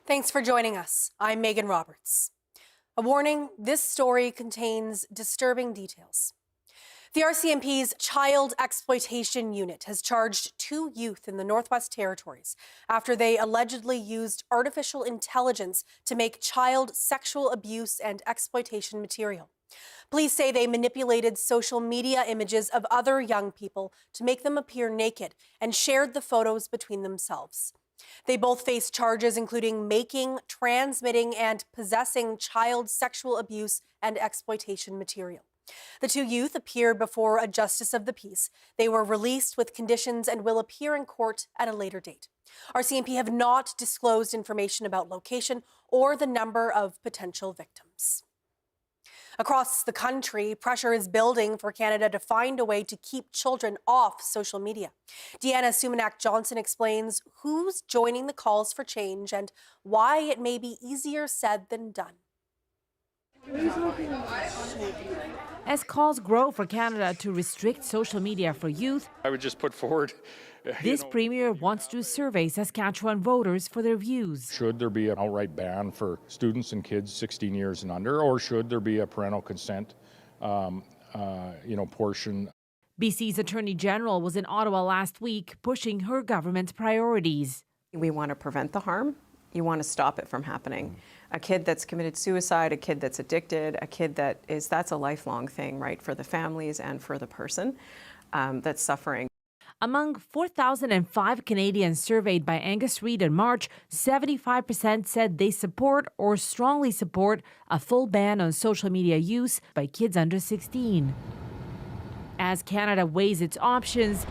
Thanks for joining us. I'm Megan Roberts. A warning, this story contains disturbing details. The RCMP's Child Exploitation Unit has charged 2 youth in the Northwest Territories after they allegedly used artificial intelligence to make child sexual abuse and exploitation material. Police say they manipulated social media images of other young people to make them appear naked and shared the photos between themselves. They both face charges including making, transmitting, and possessing child sexual abuse and exploitation material. The 2 youth appeared before a justice of the peace. They were released with conditions and will appear in court at a later date. RCMP have not disclosed information about location or the number of potential victims. Across the country, pressure is building for Canada to find a way to keep children off social media. Deanna Sumanak-Johnson explains who's joining the calls for change and why it may be easier said than done. As calls grow for Canada to restrict social media for youth, I would just put forward. This premier wants to survey Saskatchewan voters for their views. Should there be an outright ban for students and kids 16 years and under, or should there be a parental consent, portion? BC's Attorney General was in Ottawa last week pushing her government's priorities. We want to prevent the harm. You want to stop it from happening. A kid that's committed suicide, a kid that's addicted, a kid that's a lifelong thing, right, for the families and for the person that's suffering. Among 4,005 Canadians surveyed by Angus Reid in March, 75% said they support or strongly support a full ban on social media use by kids under 16. As Canada weighs its options,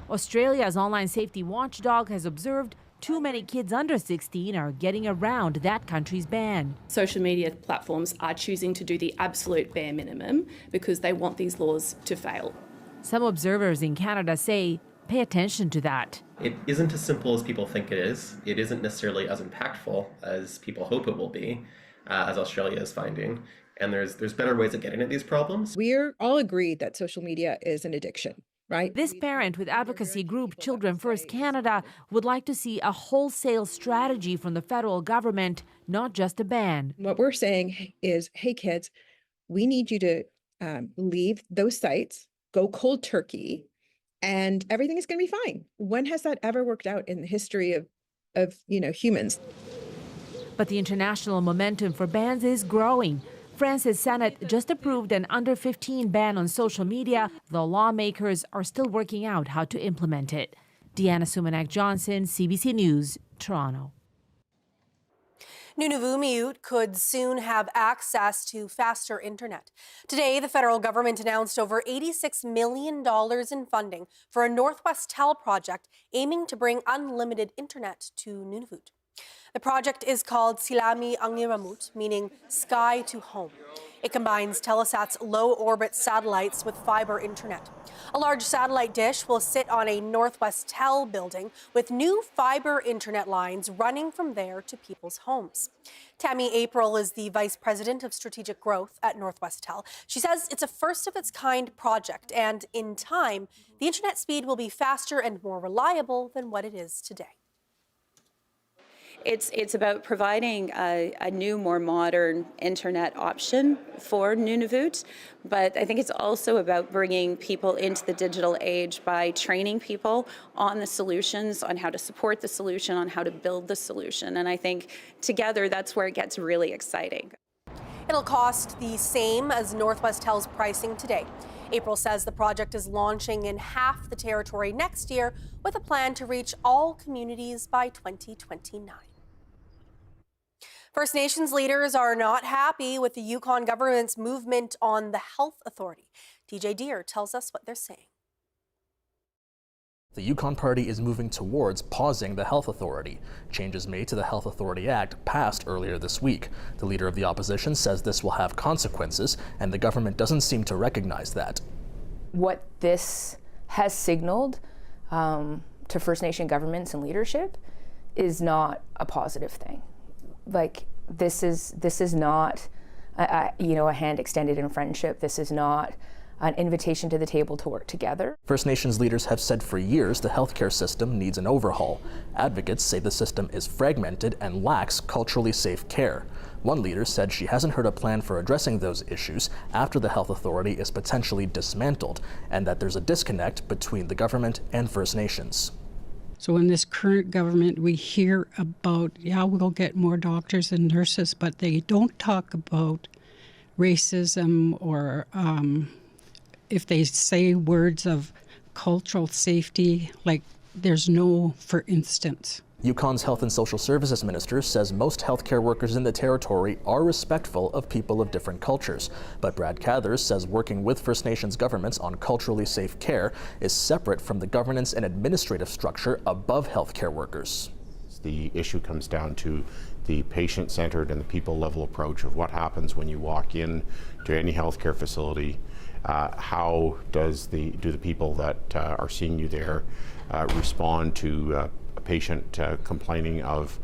Australia's online safety watchdog has observed too many kids under 16 are getting around that country's ban. Social media platforms are choosing to do the absolute bare minimum because they want these laws to fail. Some observers in Canada say, pay attention to that. It isn't as simple as people think it is. It isn't necessarily as impactful as people hope it will be, as Australia is finding. And there's better ways of getting at these problems. We're all agreed that social media is an addiction, right? This parent with advocacy group Children First Canada would like to see a wholesale strategy from the federal government, not just a ban. What we're saying is, hey kids, we need you to leave those sites, go cold turkey, and everything is going to be fine. When has that ever worked out in the history of humans? But the international momentum for bans is growing. France's Senate just approved an under-15 ban on social media, though lawmakers are still working out how to implement it. Deanna Sumanak-Johnson, CBC News, Toronto. Nunavut could soon have access to faster internet. Today, the federal government announced over $86 million in funding for a Northwest project aiming to bring unlimited internet to Nunavut. The project is called Silami Angiramut, meaning sky to home. It combines Telesat's low-orbit satellites with fiber internet. A large satellite dish will sit on a Northwest building with new fiber internet lines running from there to people's homes. Tammy April is the Vice President of Strategic Growth at Northwest. She says it's a first-of-its-kind project, and in time, the internet speed will be faster and more reliable than what it is today. It's about providing a new, more modern internet option for Nunavut, but I think it's also about bringing people into the digital age by training people on the solutions, on how to support the solution, on how to build the solution. And I think together that's where it gets really exciting. It'll cost the same as Northwest's pricing today. April says the project is launching in half the territory next year with a plan to reach all communities by 2029. First Nations leaders are not happy with the Yukon government's movement on the Health Authority. TJ Deer tells us what they're saying. The Yukon Party is moving towards pausing the Health Authority. Changes made to the Health Authority Act passed earlier this week. The leader of the opposition says this will have consequences, and the government doesn't seem to recognize that. What this has signaled to First Nation governments and leadership is not a positive thing. Like, this is not a hand extended in friendship. This is not an invitation to the table to work together. First Nations leaders have said for years the healthcare system needs an overhaul. Advocates say the system is fragmented and lacks culturally safe care. One leader said she hasn't heard a plan for addressing those issues after the health authority is potentially dismantled, and that there's a disconnect between the government and First Nations. So in this current government, we hear about, yeah, we'll get more doctors and nurses, but they don't talk about racism or if they say words of cultural safety, like there's no, for instance. Yukon's Health and Social Services Minister says most healthcare workers in the territory are respectful of people of different cultures. But Brad Cathers says working with First Nations governments on culturally safe care is separate from the governance and administrative structure above healthcare workers. The issue comes down to the patient-centered and the people-level approach of what happens when you walk in to any healthcare facility. How do the people that are seeing you there respond to a patient complaining of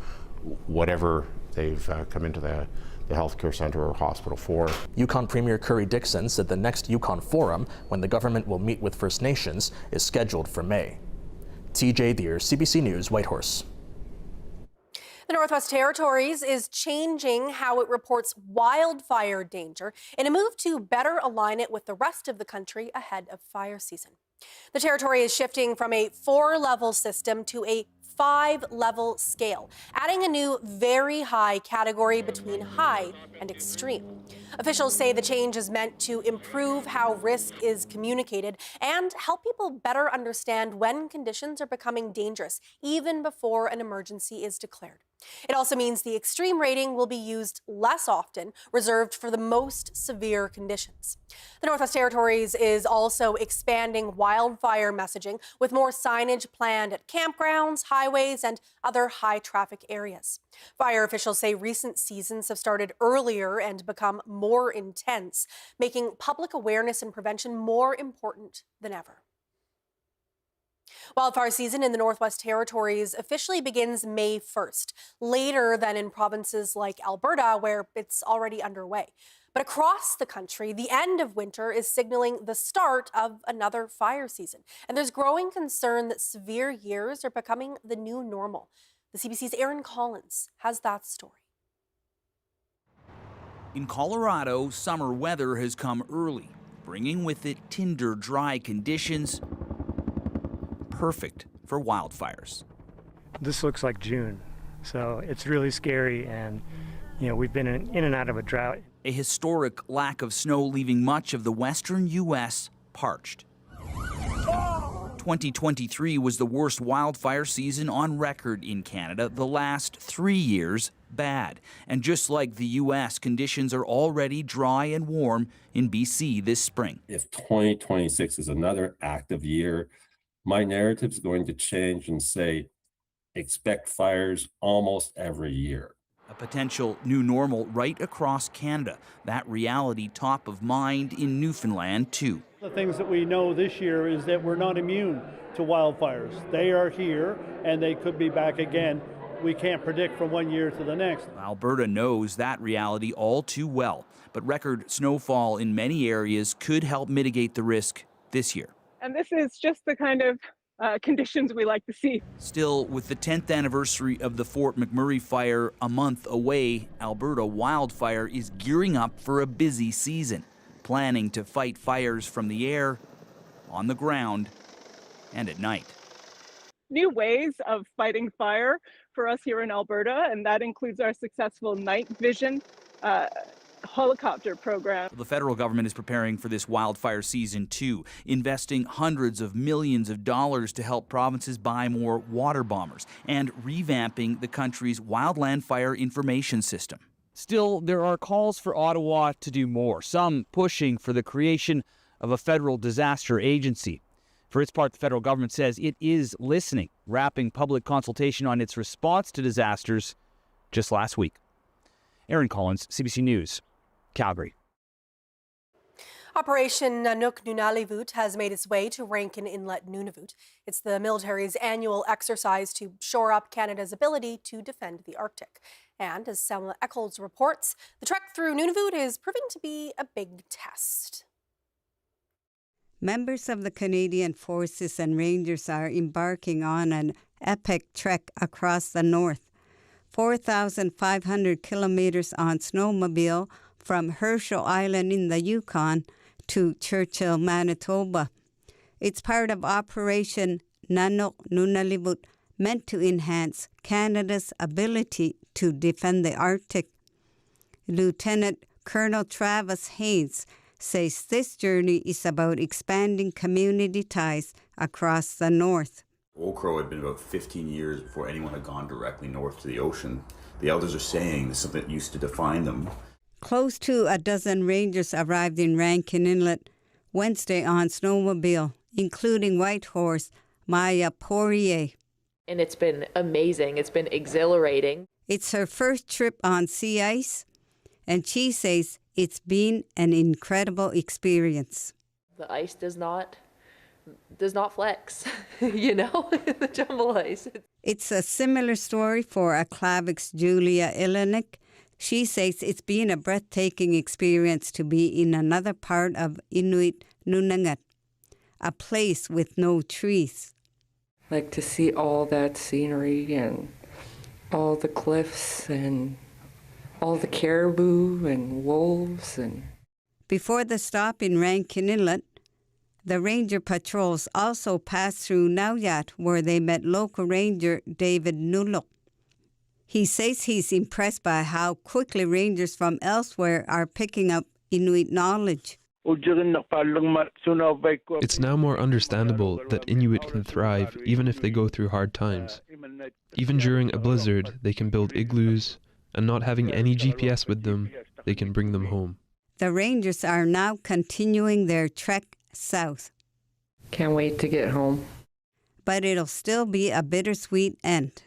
whatever they've come into the healthcare center or hospital for. Yukon Premier Curry Dixon said the next Yukon Forum, when the government will meet with First Nations, is scheduled for May. TJ Deer, CBC News, Whitehorse. The Northwest Territories is changing how it reports wildfire danger in a move to better align it with the rest of the country ahead of fire season. The territory is shifting from a 4-level system to a 5-level scale, adding a new very high category between high and extreme. Officials say the change is meant to improve how risk is communicated and help people better understand when conditions are becoming dangerous, even before an emergency is declared. It also means the extreme rating will be used less often, reserved for the most severe conditions. The Northwest Territories is also expanding wildfire messaging with more signage planned at campgrounds, highways, and other high-traffic areas. Fire officials say recent seasons have started earlier and become more intense, making public awareness and prevention more important than ever. Wildfire season in the Northwest Territories officially begins May 1st, later than in provinces like Alberta, where it's already underway. But across the country, the end of winter is signaling the start of another fire season. And there's growing concern that severe years are becoming the new normal. The CBC's Aaron Collins has that story. In Colorado, summer weather has come early, bringing with it tinder dry conditions, perfect for wildfires. This looks like June, so it's really scary, and we've been in and out of a drought. A historic lack of snow leaving much of the western U.S. parched. 2023 was the worst wildfire season on record in Canada. The last 3 years, bad. And just like the U.S., conditions are already dry and warm in BC this spring. If 2026 is another active year, my narrative's going to change and say, expect fires almost every year. A potential new normal right across Canada. That reality top of mind in Newfoundland, too. The things that we know this year is that we're not immune to wildfires. They are here, and they could be back again. We can't predict from one year to the next. Alberta knows that reality all too well, but record snowfall in many areas could help mitigate the risk this year. And this is just the kind of conditions we like to see. Still, with the 10th anniversary of the Fort McMurray fire a month away, Alberta Wildfire is gearing up for a busy season, planning to fight fires from the air, on the ground, and at night. New ways of fighting fire for us here in Alberta, and that includes our successful night vision helicopter program. The federal government is preparing for this wildfire season too, investing hundreds of millions of dollars to help provinces buy more water bombers and revamping the country's wildland fire information system. Still, there are calls for Ottawa to do more, some pushing for the creation of a federal disaster agency. For its part, the federal government says it is listening, wrapping public consultation on its response to disasters just last week. Aaron Collins, CBC News, Calgary. Operation Nunavut has made its way to Rankin Inlet, Nunavut. It's the military's annual exercise to shore up Canada's ability to defend the Arctic. And as Selma Eccles reports, the trek through Nunavut is proving to be a big test. Members of the Canadian Forces and Rangers are embarking on an epic trek across the north, 4,500 kilometers on snowmobile from Herschel Island in the Yukon to Churchill, Manitoba. It's part of Operation Nunavut, meant to enhance Canada's ability to defend the Arctic. Lieutenant Colonel Travis Haynes says this journey is about expanding community ties across the north. Old Crow had been about 15 years before anyone had gone directly north to the ocean. The elders are saying this is something that used to define them. Close to a dozen rangers arrived in Rankin Inlet Wednesday on snowmobile, including Whitehorse Maya Poirier. And it's been amazing. It's been exhilarating. It's her first trip on sea ice, and she says it's been an incredible experience. The ice does not flex, you know, the jumble ice. It's a similar story for Aklavic's Julia Ilinik. She says it's been a breathtaking experience to be in another part of Inuit Nunavut, a place with no trees. Like to see all that scenery and all the cliffs and all the caribou and wolves. Before the stop in Rankin Inlet, the ranger patrols also passed through Nauyat, where they met local ranger David Nulok. He says he's impressed by how quickly rangers from elsewhere are picking up Inuit knowledge. It's now more understandable that Inuit can thrive even if they go through hard times. Even during a blizzard, they can build igloos, and not having any GPS with them, they can bring them home. The rangers are now continuing their trek south. Can't wait to get home. But it'll still be a bittersweet end.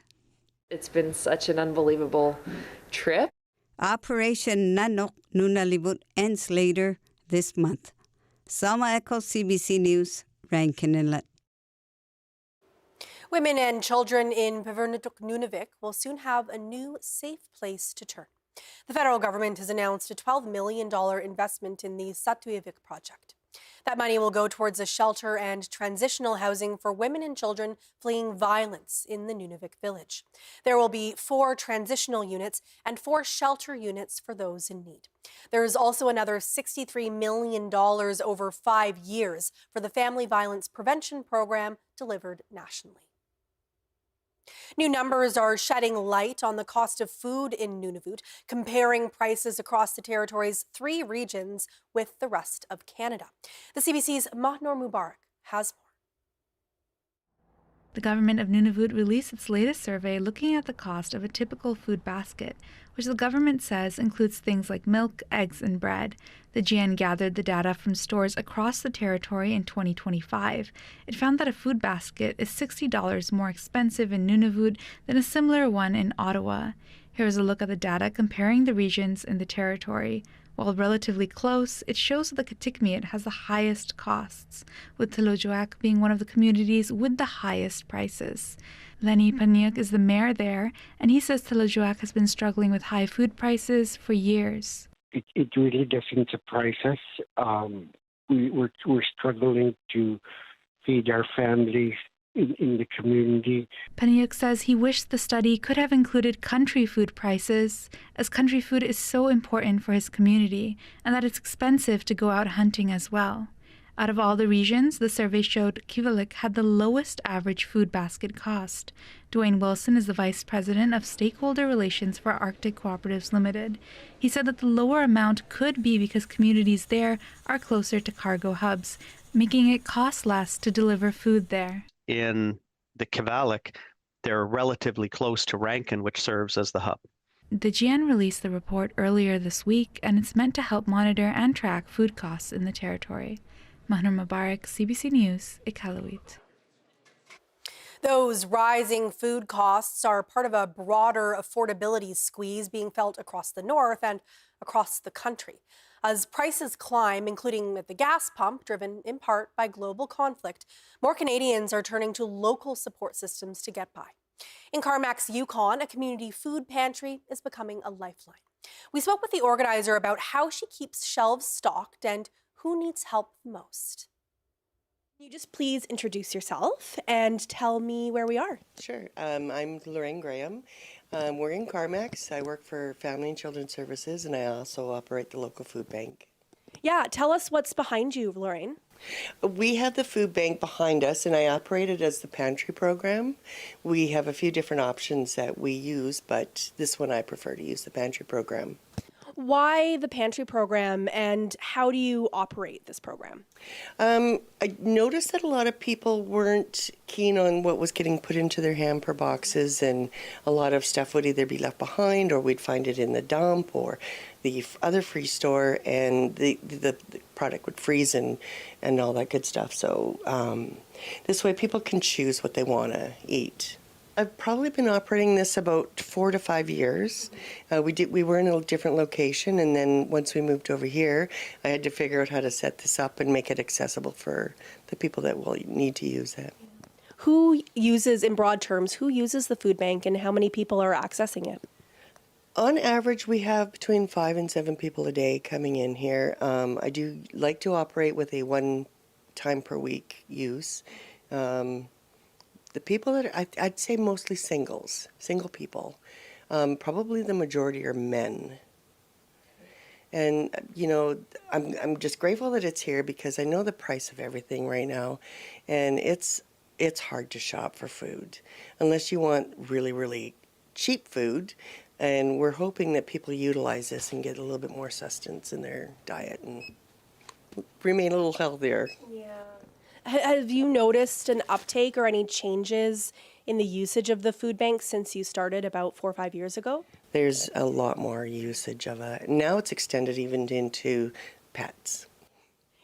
It's been such an unbelievable trip. Operation Nanok Nunalivut ends later this month. Selma Echo, CBC News, Rankin Inlet. Women and children in Pavernutuk, Nunavut will soon have a new safe place to turn. The federal government has announced a $12 million investment in the Satuyevik project. That money will go towards a shelter and transitional housing for women and children fleeing violence in the Nunavut village. There will be 4 transitional units and 4 shelter units for those in need. There is also another $63 million over 5 years for the Family Violence Prevention Program delivered nationally. New numbers are shedding light on the cost of food in Nunavut, comparing prices across the territory's 3 regions with the rest of Canada. The CBC's Mahnor Mubarak has more. The government of Nunavut released its latest survey looking at the cost of a typical food basket, which the government says includes things like milk, eggs, and bread. The GN gathered the data from stores across the territory in 2025. It found that a food basket is $60 more expensive in Nunavut than a similar one in Ottawa. Here's a look at the data comparing the regions in the territory. While relatively close, it shows that the Kitikmeot has the highest costs, with Talojoak being one of the communities with the highest prices. Lenny Panyuk is the mayor there, and he says Talojoak has been struggling with high food prices for years. It really doesn't surprise us. We're struggling to feed our families in the community. Panyuk says he wished the study could have included country food prices, as country food is so important for his community, and that it's expensive to go out hunting as well. Out of all the regions, the survey showed Kivalliq had the lowest average food basket cost. Dwayne Wilson is the Vice President of Stakeholder Relations for Arctic Cooperatives Limited. He said that the lower amount could be because communities there are closer to cargo hubs, making it cost less to deliver food there. In the Kivalliq, they're relatively close to Rankin, which serves as the hub. The GN released the report earlier this week, and it's meant to help monitor and track food costs in the territory. Mahnor Mubarak, CBC News, Iqaluit. Those rising food costs are part of a broader affordability squeeze being felt across the north and across the country. As prices climb, including at the gas pump, driven in part by global conflict, more Canadians are turning to local support systems to get by. In Carmack's Yukon, a community food pantry is becoming a lifeline. We spoke with the organizer about how she keeps shelves stocked and who needs help the most. Can you just please introduce yourself and tell me where we are? Sure. I'm Lorraine Graham. We're in Carmax. I work for Family and Children's Services, and I also operate the local food bank. Yeah, tell us what's behind you, Lorraine. We have the food bank behind us, and I operate it as the pantry program. We have a few different options that we use, but this one I prefer to use, the pantry program. Why the pantry program, and how do you operate this program? I noticed that a lot of people weren't keen on what was getting put into their hamper boxes, and a lot of stuff would either be left behind or we'd find it in the dump or the other free store, and the product would freeze and all that good stuff. So this way people can choose what they want to eat. I've probably been operating this about 4 to 5 years. We were in a different location, and then once we moved over here, I had to figure out how to set this up and make it accessible for the people that will need to use it. Who uses, in broad terms, who uses the food bank and how many people are accessing it? On average, we have between 5 and 7 people a day coming in here. I do like to operate with a 1 time per week use. The people that I'd say mostly single people. Probably the majority are men. And I'm just grateful that it's here because I know the price of everything right now, and it's hard to shop for food unless you want really, really cheap food. And we're hoping that people utilize this and get a little bit more sustenance in their diet and remain a little healthier. Yeah. Have you noticed an uptake or any changes in the usage of the food bank since you started about 4 or 5 years ago? There's a lot more usage of it. Now it's extended even into pets.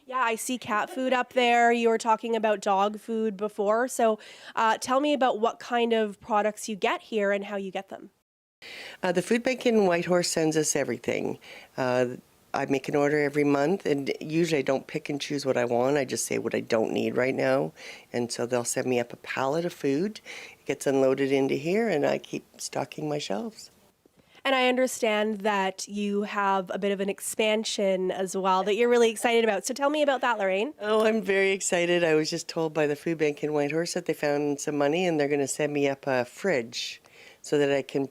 Yeah, I see cat food up there. You were talking about dog food before. So tell me about what kind of products you get here and how you get them. The food bank in Whitehorse sends us everything. I make an order every month, and usually I don't pick and choose what I want. I just say what I don't need right now. And so they'll send me up a pallet of food. It gets unloaded into here, and I keep stocking my shelves. And I understand that you have a bit of an expansion as well that you're really excited about. So tell me about that, Lorraine. Oh, I'm very excited. I was just told by the food bank in Whitehorse that they found some money, and they're going to send me up a fridge so that I can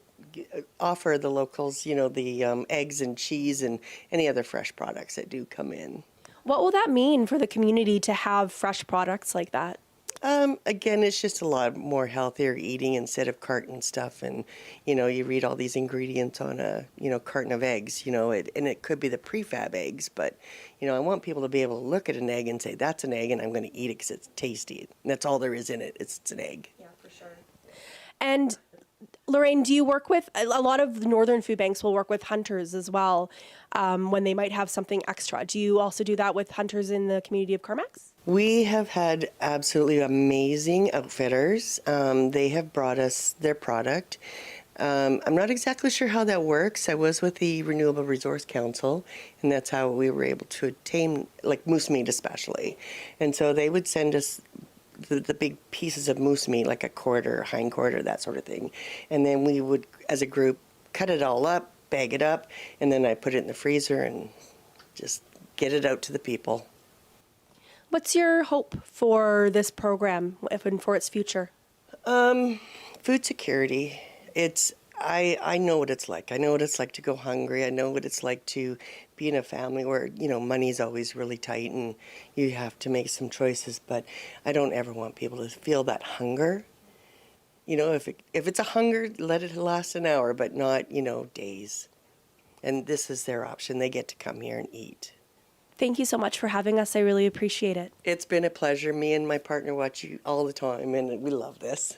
offer the locals, the eggs and cheese and any other fresh products that do come in. What will that mean for the community to have fresh products like that? Again, it's just a lot more healthier eating instead of carton stuff. And, you read all these ingredients on a, carton of eggs, and it could be the prefab eggs. But, I want people to be able to look at an egg and say, that's an egg and I'm going to eat it because it's tasty. And that's all there is in it. It's an egg. Yeah, for sure. And Lorraine, do you work with, a lot of the northern food banks will work with hunters as well when they might have something extra. Do you also do that with hunters in the community of Carmax? We have had absolutely amazing outfitters. They have brought us their product. I'm not exactly sure how that works. I was with the Renewable Resource Council, and that's how we were able to obtain, like moose meat especially. And so they would send us the big pieces of moose meat, like a quarter, hind quarter, that sort of thing. And then we would, as a group, cut it all up, bag it up, and then I put it in the freezer and just get it out to the people. What's your hope for this program and for its future? Food security. I know what it's like. I know what it's like to go hungry. I know what it's like to be in a family where, money's always really tight and you have to make some choices. But I don't ever want people to feel that hunger. If it's a hunger, let it last an hour, but not, days. And this is their option. They get to come here and eat. Thank you so much for having us. I really appreciate it. It's been a pleasure. Me and my partner watch you all the time, and we love this.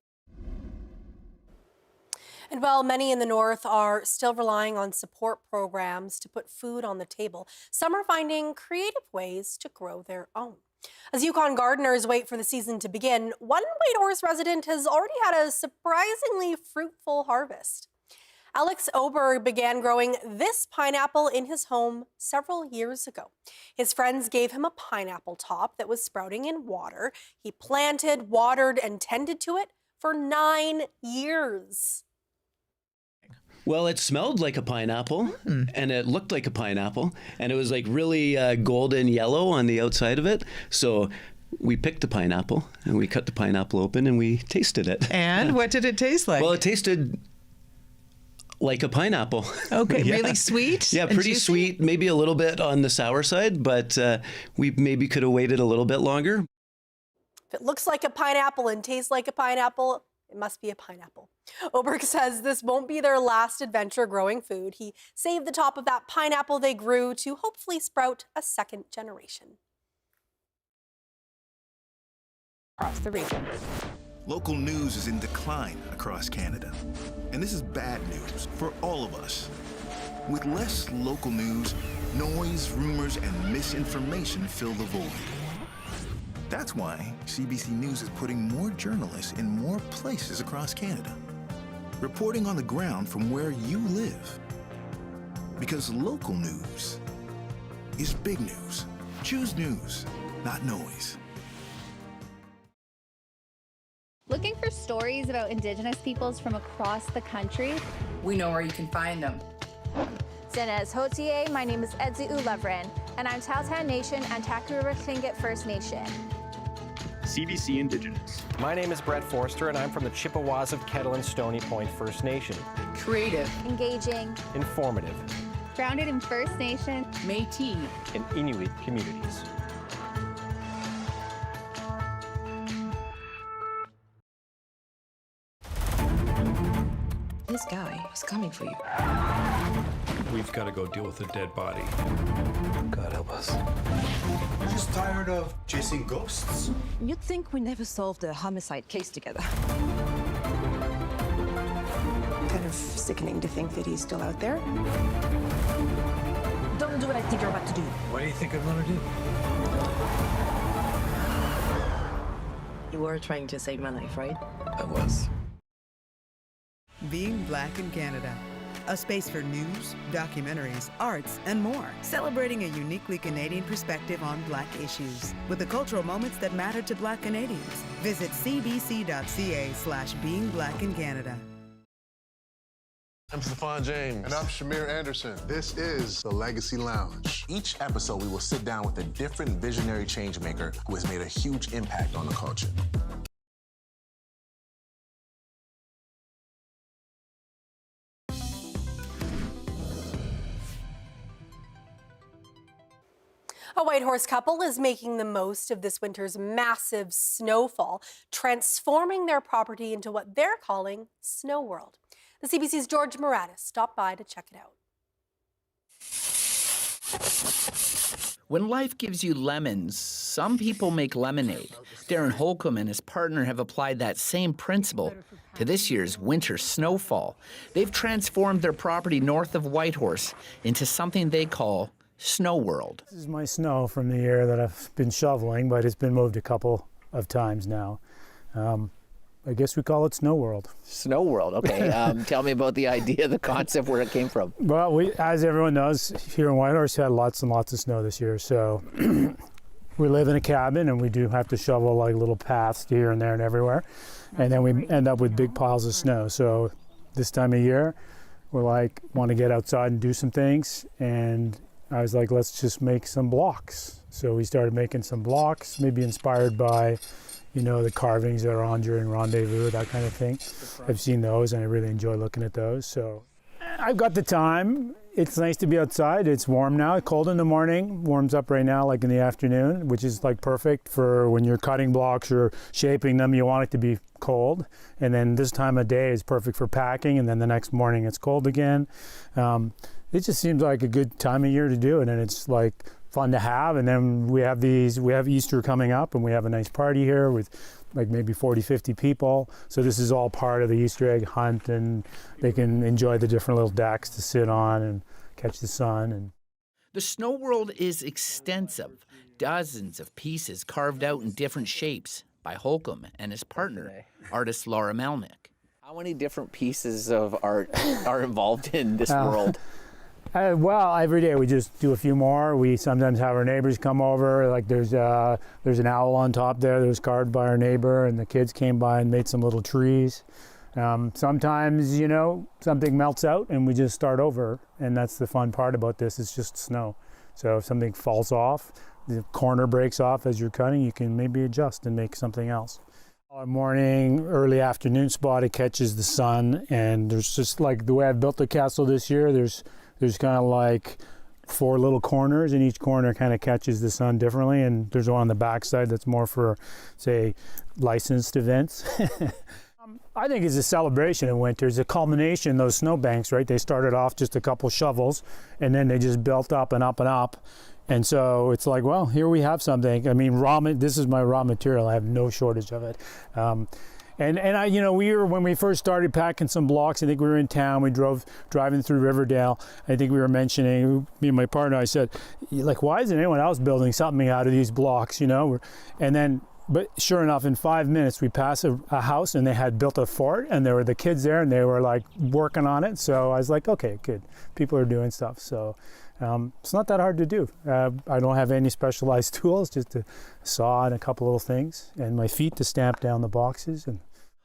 And while many in the North are still relying on support programs to put food on the table, some are finding creative ways to grow their own. As Yukon gardeners wait for the season to begin, one Whitehorse resident has already had a surprisingly fruitful harvest. Alex Oberg began growing this pineapple in his home several years ago. His friends gave him a pineapple top that was sprouting in water. He planted, watered, and tended to it for 9 years. Well, it smelled like a pineapple, and it looked like a pineapple, and it was like really golden yellow on the outside of it. So we picked the pineapple and we cut the pineapple open and we tasted it. And what did it taste like? Well, it tasted like a pineapple. Okay, Yeah. really sweet? Yeah, and pretty juicy? sweet, maybe a little bit on the sour side, but we maybe could have waited a little bit longer. If it looks like a pineapple and tastes like a pineapple, it must be a pineapple. Oberg says this won't be their last adventure growing food. He saved the top of that pineapple they grew to hopefully sprout a second generation. Across the region. Local news is in decline across Canada. And this is bad news for all of us. With less local news, noise, rumors, and misinformation fill the void. That's why CBC News is putting more journalists in more places across Canada, reporting on the ground from where you live. Because local news is big news. Choose news, not noise. Looking for stories about Indigenous peoples from across the country? We know where you can find them. Zinez Hotier, my name is Edzi Ulevrin, and I'm Tahltan Nation and Takarura Tlingit First Nation. CBC Indigenous. My name is Brett Forster, and I'm from the Chippewas of Kettle and Stony Point First Nation. Creative. Engaging. Informative. Grounded in First Nation. Métis. And Inuit communities. This guy was coming for you. We've got to go deal with a dead body. God help us. You're just tired of chasing ghosts? You'd think we never solved a homicide case together. Kind of sickening to think that he's still out there. Don't do what I think you're about to do. What do you think I'm gonna do? You were trying to save my life, right? I was. Being Black in Canada. A space for news, documentaries, arts, and more. Celebrating a uniquely Canadian perspective on Black issues. With the cultural moments that matter to Black Canadians. Visit cbc.ca/beingbblackincanada. I'm Stefan James. And I'm Shamir Anderson. This is the Legacy Lounge. Each episode, we will sit down with a different visionary changemaker who has made a huge impact on the culture. A Whitehorse couple is making the most of this winter's massive snowfall, transforming their property into what they're calling Snow World. The CBC's George Moratis stopped by to check it out. When life gives you lemons, some people make lemonade. Darren Holcomb and his partner have applied that same principle to this year's winter snowfall. They've transformed their property north of Whitehorse into something they call Snow World. This is my snow from the year that I've been shoveling, but it's been moved a couple of times now. I guess we call it Snow World. Snow World, okay. Tell me about the idea, the concept, where it came from. Well, we, as everyone knows, here in Whitehorse, had lots and lots of snow this year. So we live in a cabin, and we do have to shovel like little paths here and there and everywhere. And then we end up with big piles of snow. So this time of year, we're like, want to get outside and do some things. And I was like, let's just make some blocks. So we started making some blocks, maybe inspired by, you know, the carvings that are on during Rendezvous, that kind of thing. I've seen those and I really enjoy looking at those. So I've got the time. It's nice to be outside. It's warm now, cold in the morning, warms up right now like in the afternoon, which is like perfect for when you're cutting blocks or shaping them, you want it to be cold. And then this time of day is perfect for packing, and then the next morning it's cold again. It just seems like a good time of year to do it, and it's like fun to have. And then we have Easter coming up, and we have a nice party here with like maybe 40, 50 people. So this is all part of the Easter egg hunt, and they can enjoy the different little decks to sit on and catch the sun. And the Snow World is extensive. Dozens of pieces carved out in different shapes by Holcomb and his partner, artist Laura Melnick. How many different pieces of art are involved in this world? Well, every day we just do a few more. We sometimes have our neighbors come over. Like there's an owl on top there that was carved by our neighbor, and the kids came by and made some little trees. Sometimes, you know, something melts out and we just start over, and that's the fun part about this. It's just snow. So if something falls off, the corner breaks off as you're cutting, you can maybe adjust and make something else. Morning, early afternoon spot, it catches the sun, and there's just like the way I've built the castle this year, there's kind of like 4 little corners, and each corner kind of catches the sun differently, and there's one on the back side that's more for, say, licensed events. I think it's a celebration in winter. It's a culmination, those snowbanks, right? They started off just a couple shovels, and then they just built up and up and up. And so it's like, well, here we have something. I mean, this is my raw material. I have no shortage of it. And I, you know, when we first started packing some blocks, I think we were in town, driving through Riverdale. I think we were mentioning, me and my partner, I said, like, why isn't anyone else building something out of these blocks, you know? But sure enough, in 5 minutes, we passed a house, and they had built a fort, and there were the kids there, and they were like working on it. So I was like, okay, good. People are doing stuff. So it's not that hard to do. I don't have any specialized tools, just a saw and a couple little things, and my feet to stamp down the boxes. And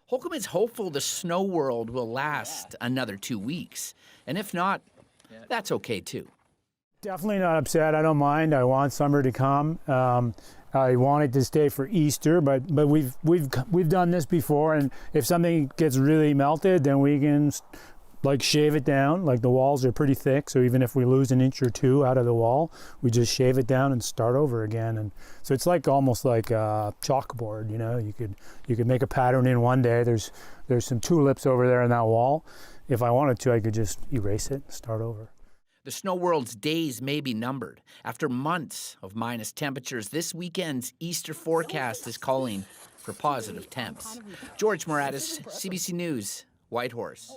Holcomb is hopeful the snow world will last another 2 weeks. And if not, that's okay too. Definitely not upset. I don't mind. I want summer to come. I wanted to stay for Easter, but we've done this before, and if something gets really melted, then we can like shave it down. Like the walls are pretty thick, so even if we lose an inch or two out of the wall, we just shave it down and start over again. And so it's like almost like a chalkboard, you know. You could make a pattern in one day. There's some tulips over there in that wall. If I wanted to, I could just erase it and start over. The snow world's days may be numbered. After months of minus temperatures, this weekend's Easter forecast is calling for positive temps. George Moratis, CBC News, Whitehorse.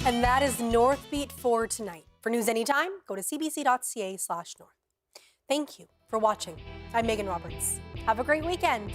And that is Northbeat for tonight. For news anytime, go to cbc.ca/north. Thank you for watching. I'm Megan Roberts. Have a great weekend.